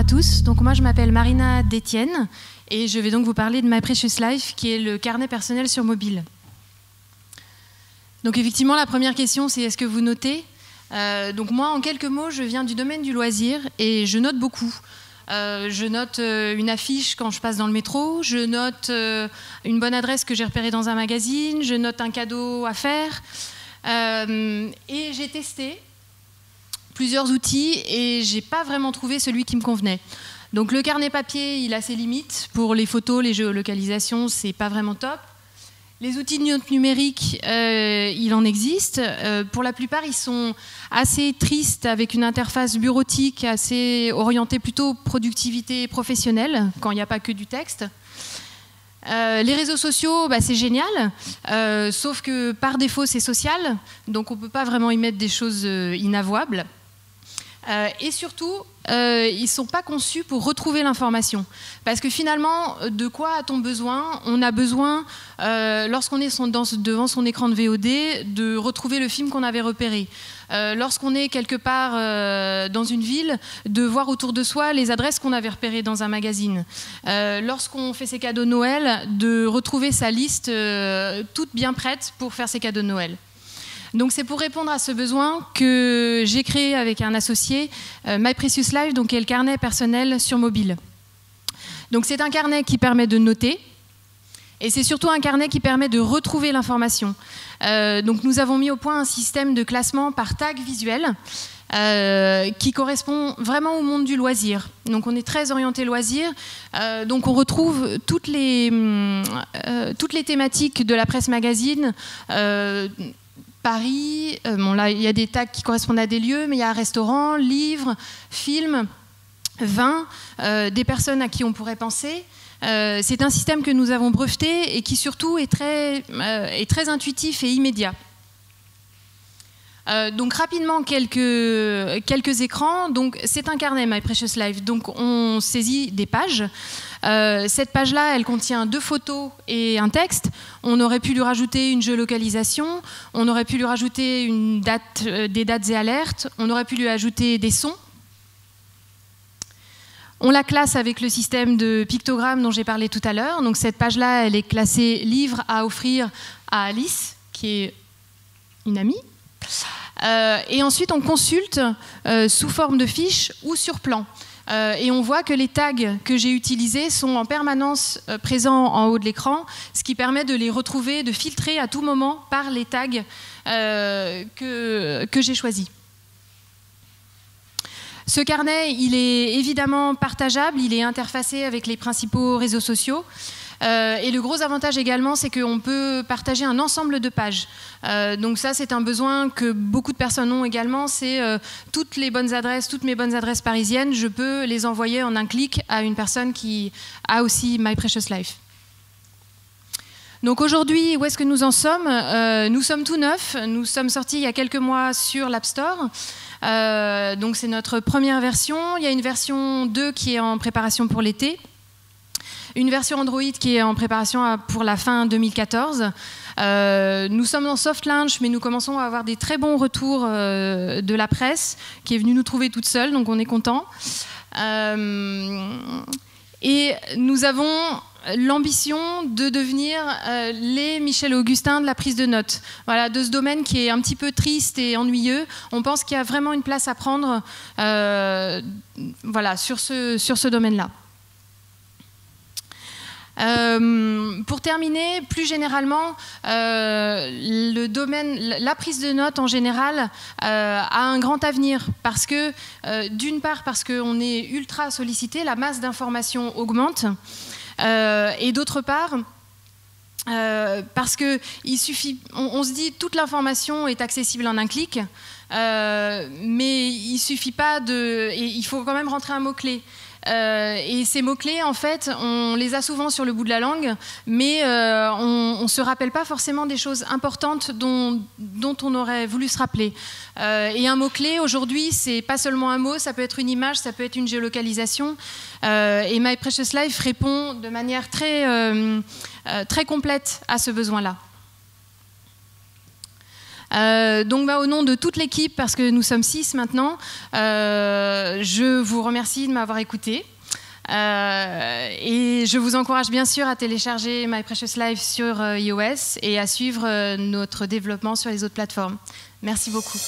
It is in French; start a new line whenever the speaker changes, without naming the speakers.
à tous. Donc moi je m'appelle Marina Détienne et je vais donc vous parler de My Precious Life, qui est le carnet personnel sur mobile. Donc effectivement la première question c'est est-ce que vous notez? Donc moi en quelques mots je viens du domaine du loisir et je note beaucoup. Je note une affiche quand je passe dans le métro, je note une bonne adresse que j'ai repérée dans un magazine, je note un cadeau à faire et j'ai testé plusieurs outils et j'ai pas vraiment trouvé celui qui me convenait. Donc le carnet papier, il a ses limites. Pour les photos, les géolocalisations, c'est pas vraiment top. Les outils de notes numériques, il en existe. Pour la plupart, ils sont assez tristes, avec une interface bureautique assez orientée plutôt productivité professionnelle, quand il n'y a pas que du texte. Les réseaux sociaux, bah, c'est génial, sauf que par défaut, c'est social, donc on ne peut pas vraiment y mettre des choses inavouables. Et surtout, ils ne sont pas conçus pour retrouver l'information. Parce que finalement, de quoi a-t-on besoin? On a besoin, lorsqu'on est devant son écran de VOD, de retrouver le film qu'on avait repéré. Lorsqu'on est quelque part dans une ville, de voir autour de soi les adresses qu'on avait repérées dans un magazine. Lorsqu'on fait ses cadeaux de Noël, de retrouver sa liste toute bien prête pour faire ses cadeaux de Noël. Donc c'est pour répondre à ce besoin que j'ai créé avec un associé My Precious Life, donc qui est le carnet personnel sur mobile. Donc c'est un carnet qui permet de noter et c'est surtout un carnet qui permet de retrouver l'information. Donc nous avons mis au point un système de classement par tag visuel qui correspond vraiment au monde du loisir. Donc on est très orienté loisir, donc on retrouve toutes les thématiques de la presse magazine. Paris, bon là il y a des tags qui correspondent à des lieux, mais il y a restaurant, livres, films, vin, des personnes à qui on pourrait penser. C'est un système que nous avons breveté et qui surtout est très intuitif et immédiat. Donc rapidement quelques écrans. Donc c'est un carnet My Precious Life. Donc on saisit des pages. Cette page-là, elle contient 2 photos et un texte. On aurait pu lui rajouter une géolocalisation. On aurait pu lui rajouter des dates et alertes. On aurait pu lui ajouter des sons. On la classe avec le système de pictogrammes dont j'ai parlé tout à l'heure. Donc cette page-là, elle est classée livre à offrir à Alice, qui est une amie. Et ensuite, on consulte sous forme de fiche ou sur plan. Et on voit que les tags que j'ai utilisés sont en permanence présents en haut de l'écran, ce qui permet de les retrouver, de filtrer à tout moment par les tags que j'ai choisis. Ce carnet, il est évidemment partageable, il est interfacé avec les principaux réseaux sociaux. Et le gros avantage également, c'est qu'on peut partager un ensemble de pages. Donc ça, c'est un besoin que beaucoup de personnes ont également, c'est toutes mes bonnes adresses parisiennes, je peux les envoyer en un clic à une personne qui a aussi My Precious Life. Donc aujourd'hui, où est-ce que nous en sommes? Nous sommes tout neufs, nous sommes sortis il y a quelques mois sur l'App Store. Donc c'est notre première version. Il y a une version 2 qui est en préparation pour l'été. Une version Android qui est en préparation pour la fin 2014. Nous sommes en soft launch, mais nous commençons à avoir des très bons retours de la presse qui est venue nous trouver toute seule, donc on est content. Et nous avons l'ambition de devenir les Michel Augustin de la prise de notes. Voilà, de ce domaine qui est un petit peu triste et ennuyeux. On pense qu'il y a vraiment une place à prendre voilà, sur ce domaine-là. Pour terminer, plus généralement, la prise de notes en général a un grand avenir parce que, d'une part, parce qu'on est ultra sollicité, la masse d'informations augmente, et d'autre part, parce que on se dit toute l'information est accessible en un clic, mais il suffit pas il faut quand même rentrer un mot-clé. Et ces mots-clés, en fait, on les a souvent sur le bout de la langue, mais on ne se rappelle pas forcément des choses importantes dont on aurait voulu se rappeler. Et un mot-clé, aujourd'hui, c'est pas seulement un mot, ça peut être une image, ça peut être une géolocalisation. Et My Precious Life répond de manière très complète à ce besoin-là. Donc au nom de toute l'équipe, parce que nous sommes 6 maintenant, je vous remercie de m'avoir écouté. Et je vous encourage bien sûr à télécharger My Precious Life sur iOS et à suivre notre développement sur les autres plateformes. Merci beaucoup.